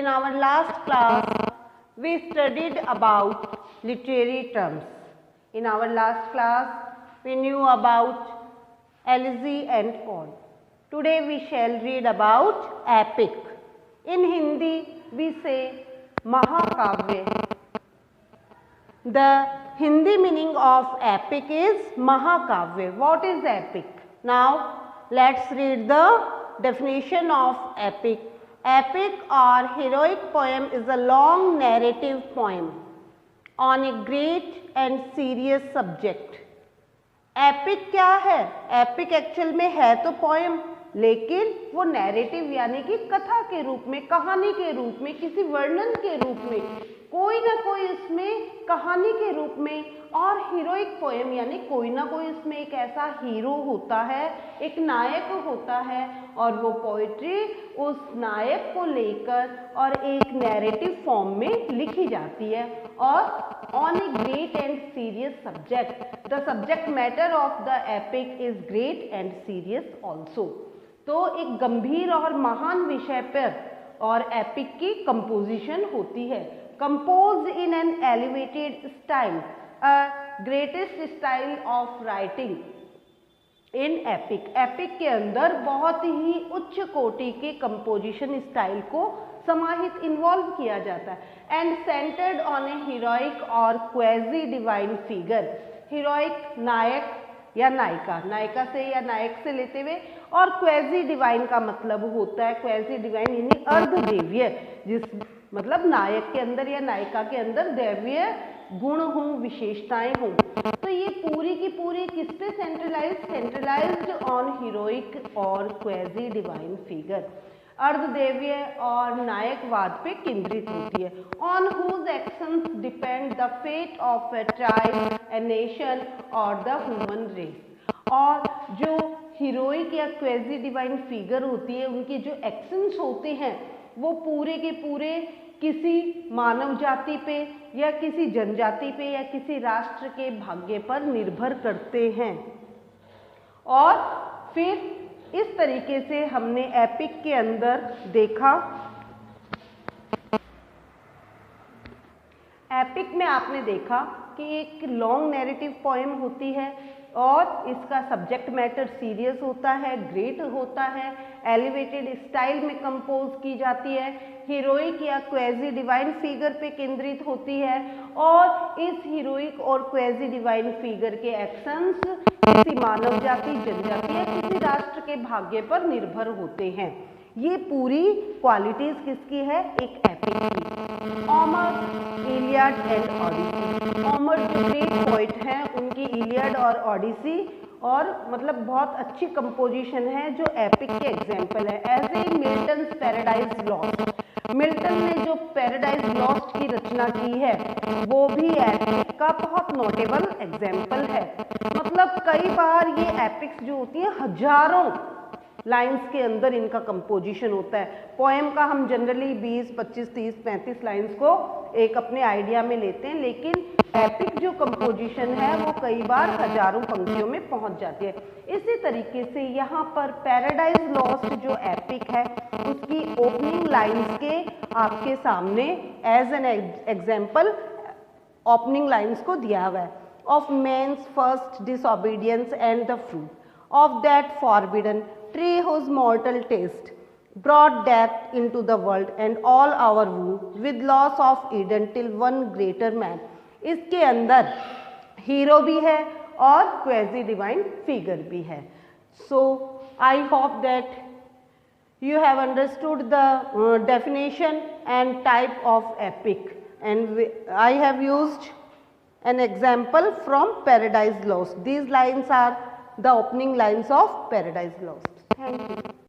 in our last class we studied about literary terms. In our last class we knew about elegy and ode. Today we shall read about epic. In Hindi we say Mahakavya. The Hindi meaning of epic is Mahakavya. What is epic? Now let's read the definition of epic. Epic or heroic poem is a long narrative poem on a great and serious subject. Epic क्या है? Epic actual में है तो poem, लेकिन वो narrative यानी कि कथा के रूप में, कहानी के रूप में, किसी वर्णन के रूप में, कोई ना कोई इसमें कहानी के रूप में, और हीरोइक पोएम यानी कोई ना कोई इसमें एक ऐसा हीरो होता है, एक नायक होता है, और वो पोइट्री उस नायक को लेकर और एक नैरेटिव फॉर्म में लिखी जाती है, और on a great and serious subject. The subject matter of the epic is great and serious also. तो एक गंभीर और महान विषय पर और एपिक की कंपोजिशन होती है. Composed in an elevated style, a greatest style of writing. In epic के अंदर बहुत ही उच्च कोटि के कंपोजिशन स्टाइल को समाहित इन्वॉल्व किया जाता है. And centred on A heroic और क्वेजी डिवाइन फिगर. हीरोइक नायक या नायिका, नायिका से या नायक से लेते हुए, और क्वेजी डिवाइन का मतलब होता है, क्वेजी डिवाइन यानी अर्धदेवीय, जिस मतलब नायक के अंदर या नायिका के अंदर दैवीय गुण हों, विशेषताएं हों. तो ये पूरी की पूरी किस पे सेंट्रलाइज्ड ऑन हीरोइक और क्वेजी डिवाइन फिगर, अर्धदेवीय और नायकवाद पे केंद्रित होती है. On whose actions depend the fate of a tribe, a nation और द ह्यूमन रेस. और जो हीरोइक या क्वेजी डिवाइन फिगर होती है, उनके जो एक्शंस होते हैं वो पूरे के पूरे किसी मानव जाति पे या किसी जनजाति पे या किसी राष्ट्र के भाग्य पर निर्भर करते हैं. और फिर इस तरीके से हमने एपिक के अंदर देखा. एपिक में आपने देखा कि एक लॉन्ग नैरेटिव पोएम होती है और इसका सब्जेक्ट मैटर सीरियस होता है, ग्रेट होता है, एलिवेटेड स्टाइल में कंपोज की जाती है, हीरोइक या क्वेजी डिवाइन फिगर पे केंद्रित होती है, और इस हीरोइक और क्वेजी डिवाइन फिगर के एक्शंस किसी मानव जाति, जनजाति या किसी राष्ट्र के भाग्य पर निर्भर होते हैं. ये पूरी क्वालिटीज किसकी है? एक एपिक की. Homer, Iliad and Odyssey. Homer जो ग्रेट पोइट हैं, उनकी इलियड और ओडिसी और मतलब बहुत अच्छी कंपोजिशन है जो एपिक के एग्जाम्पल है. As a Milton's Paradise Lost. Milton ने जो पैराडाइज लॉस्ट की रचना की है वो भी एपिक का बहुत नोटेबल एग्जाम्पल है. मतलब कई बार ये एपिक्स जो होती हैं हजारों लाइंस के अंदर इनका कंपोजिशन होता है. पोएम का हम जनरली 20, 25, 30, 35 लाइंस को एक अपने आइडिया में लेते हैं, लेकिन एपिक जो कंपोजिशन है वो कई बार हजारों पंक्तियों में पहुंच जाती है. इसी तरीके से यहाँ पर पैराडाइज लॉस्ट जो एपिक है उसकी ओपनिंग लाइंस के आपके सामने as an example opening lines को दिया हुआ है. Of man's first disobedience and the fruit of that forbidden tree whose mortal taste brought death into the world and all our woe with loss of Eden till one greater man. इसके अंदर hero भी है और quasi divine figure भी है. So I hope that you have understood the definition and type of epic, and I have used an example from Paradise Lost. These lines are the opening lines of Paradise Lost. Thank you.